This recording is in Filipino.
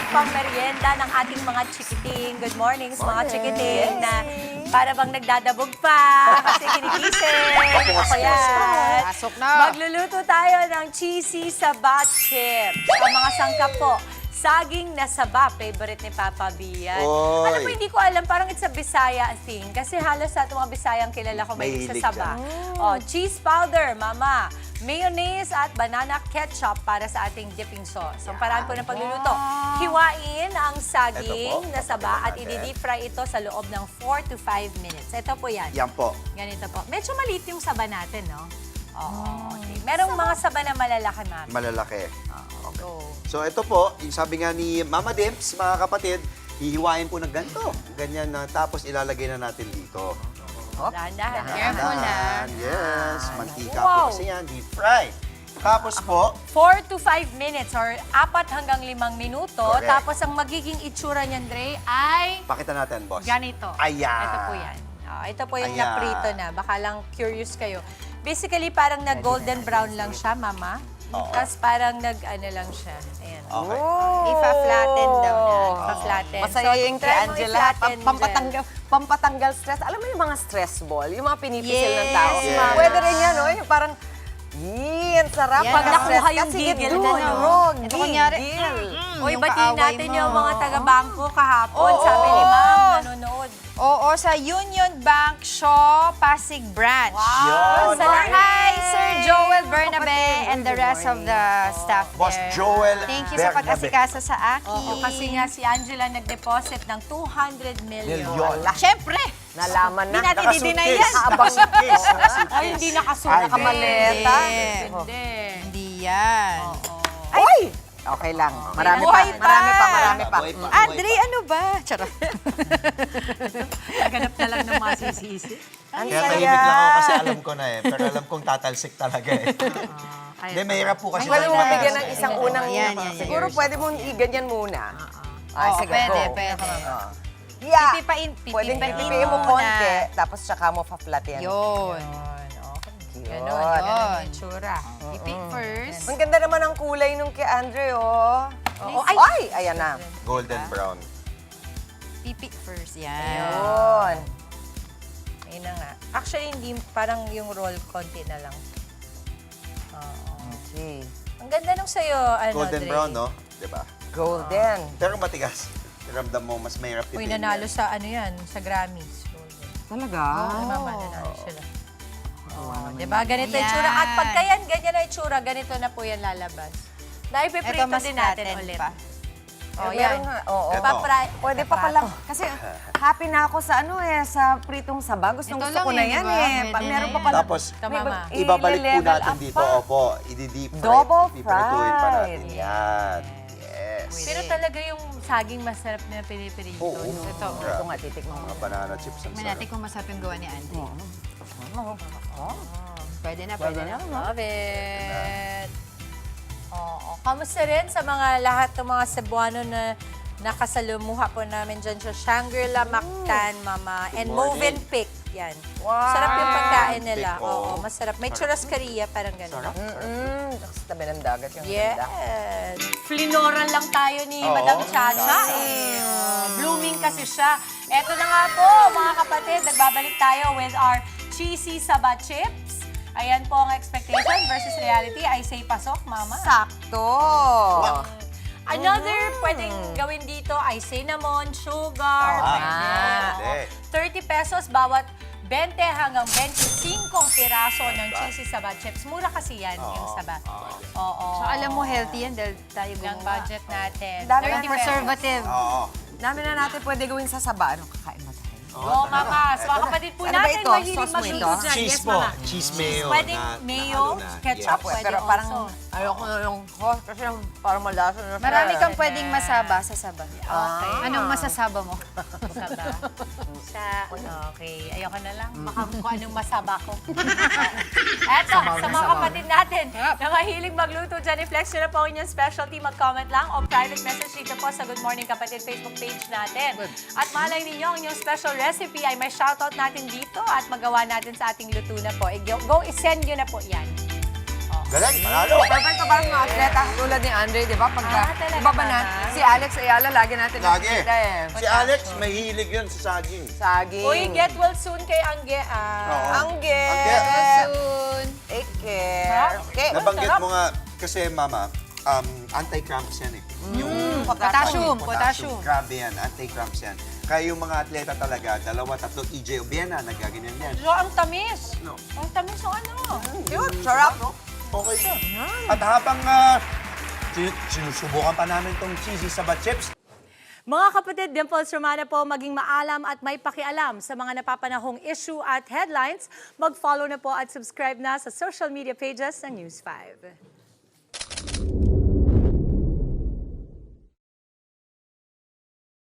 pang merienda ng ating mga chikiting. Good morning sa mga chikiting na para bang nagdadabog pa kasi kinigising. Ako yan. Pasok na. Magluluto tayo ng cheesy saba chips. Ang mga sangkap po, saging na saba, favorite ni Papa B yan. Oy. Alam mo, hindi ko alam, parang it's a Bisaya thing. Kasi halos sa mga Bisayang kilala ko may Mahilig sa saba. Oh, cheese powder, mama. Mayonnaise at banana ketchup para sa ating dipping sauce. So, paraan po ng pagluluto. Hiwain ang saging Ito po, na saba at natin. i-deep fry ito sa loob ng 4 to 5 minutes. Ito po yan. Yan po. Ganito po. Medyo maliit yung saba natin, no? Oo. Okay. Merong mga saba na malalaki, ma'am. Malalaki. Go. So ito po, yung sabi nga ni Mama Dimps, mga kapatid, hihiwain po ng ganito. Ganyan na, tapos ilalagay na natin dito. Dahan-dahan. Careful na. Yes, mantika Wow. po kasi yan, deep fry. Tapos po, 4 to 5 minutes or 4 hanggang 5 minuto. Correct. Tapos ang magiging itsura niyan, Dre, ay pakita natin, boss. ganito. Ayan. Ito po yan. Ito po yung Ayan. naprito na. Baka lang curious kayo. Basically, parang nag-golden brown lang siya, mama. Oo. Tapos parang nag-ano lang siya. Ayan. Okay. Ipa-flatten daw na. Pa-flatten. Masaya yung kay try mo Angela. i-flatten, Pampatanggal stress. Alam mo yung mga stress ball? Yung mga pinipisil ng tao. Yes, mama. Pwede rin yan, no? Yung parang, ang sarap. Yan. Pag pagka-stress nakuha ka. yung Sige, gigil do, na, no? no? Ito kunyari, Gigil. Uy, yung batiin kaaway natin mo. yung mga taga-bangko kahapon. Oo. Sabi ni Ma'am, nanonood. Oo, sa Union Bank Shaw, Pasig Branch. Yun. Hi, Sir Joel Bernabe and the rest of the staff Boss there. Joel Thank you sa Bernabe. pag-asikasa sa akin. Oo, kasi nga si Angela nag-deposit ng 200 million. Milyon. Siyempre, Nalaman na. Hindi natin i-deny yan. Nakasuitcase. Ay, hindi nakasulat. Ay, Nakamaleta. Hindi. hindi yan. Uy! Okay lang. Marami pa. Buhay pa. Marami pa. Buhay pa. Andre, ano ba? Charot. Naganap na lang ng masisisi. Ang Kaya saya. tahimik lang ako kasi alam ko na eh. Pero alam kong tatalsik talaga eh. Hindi, mahirap po kasi. Pwede mo mataas bigyan ng eh. isang unang Yan, una. yan, yan. Siguro pwede mo i-ganyan muna. Oo, sige, pwede, go. pwede. Yeah. Pipipain Pwedeng pipipain pipipiin mo muna. konti, tapos tsaka mo pa-flatten. Yun. Ganon, Yun. ganon yung itsura. Pipick first. Ang ganda naman ang kulay nung kay Andre, oh. Oo, Ay, ayan na. Golden brown. Pipick first, yan. Yun. Ayun na nga. Actually, hindi parang yung roll konti na lang. Oo. Okay. Ang ganda nung sa'yo, ano, Golden Dre. brown, no? Diba? Golden. Pero matigas. Ramdam mo, mas mahirap Uy, pipiin nanalo yan. sa ano yan, sa Grammys. Golden. Talaga? Ay, mama, nanalo sila. Diba? Ganito yung itsura. At pagka yan, ganyan na itsura, ganito na po yan lalabas. Dahil Ito piprito mas din natin flatten ulit. pa. Oh, Eh, yan. meron nga, oo. Ito. Pwede pa pala. Kasi happy na ako sa sa pritong saba. Gustong Ito gusto lang ko na eh, yan diba? eh. Pwede Meron na pa yan. pala. Tapos, Tama. ibabalik po i-level natin up dito. pa. Opo, i-deep fry. Double Piprituin pa natin fried. yan. Yes. Pero talaga yung saging masarap na pinipirito. Oo. Ito. Ito nga, titikman mo. Mga banana chips ang Tingnan sarap. natin kung masarap yung gawa ni Andre. Pwede na, pwede na. Love it. Oo. Kamusta rin sa mga lahat ng mga Cebuano na nakasalumuha po namin dyan sa Shangri-La Mactan, Mama. And Morning. Movenpick. Yan. Wow. Sarap yung pagkain nila. Pick, oo. Oo, masarap. May churrascaria, parang gano'n. Sarap. Sa tabi ng dagat yung Yes. ganda. Flinoral lang tayo ni Oo, Madam Chacha. Chacha. Blooming kasi siya. Eto na nga po, mga kapatid. Nagbabalik tayo with our cheesy saba chips. Ayan po ang expectation versus reality. I say pasok, Mama. Sakto. Another pwedeng gawin dito ay cinnamon, sugar. Pwede. Pwede. 30 pesos bawat 20 hanggang 25 piraso ng cheesy saba chips. Mura kasi yan, yung saba. Oo. So, alam mo, healthy yan dahil tayo Yung gumawa. budget natin. Dami 30 ng pesos. Preservative. Oo. Dami na natin pwede gawin sa saba. Ano, kakain ba tayo? Oo, Mama. So, mga kapatid po Ano ba natin, ito? mahilig Sauce mo magluto ito? dyan. Cheese Yes, po. Mama. Cheese mayo. Pwedeng na mayo, nahalo na. ketchup, Yes. pwede Pero parang, also. ayoko na yung sauce kasi parang malasa na siya. Marami kang pwedeng masaba sa saba. Okay. Anong masasaba mo? Saba. Okay. Ayoko na lang. Baka kung anong masaba ko. Eto, sa mga kapatid natin na mahilig magluto dyan, i-flex nyo na po ang inyong specialty. Mag-comment lang o private message dito po sa Good Morning Kapatid Facebook page natin. At malay ninyo, ang inyong special recipe ay may shoutout natin dito at magawa natin sa ating luto na po. Go, isend nyo na po yan. Oo. Galing, panalo. Perfecto, parang mga atleta tulad ni Andre, di ba? Pag talaga iba ba na, ba? si Alex Ayala, lagi natin Lagi. nakikita eh. Si Alex, mahilig yun sa saging. Saging. Uy, get well soon kay Angge. Oo. Angge. Angge. Soon. Take care. Okay. Nabanggit mo nga, kasi mama, anti-cramps yan eh. Yung Potassium. Grabe yan, anti-cramps yan. Kaya yung mga atleta talaga, 2, 3, EJ Obiena, nagaganyan yan. So, ang tamis. No. Ang tamis ng ano. Yun, sarap. Okay siya. At habang sinusubukan pa namin tong cheesy sabat chips, Mga kapatid, Dimples Romana po, maging maalam at may pakialam sa mga napapanahong issue at headlines. Mag-follow na po at subscribe na sa social media pages ng News 5.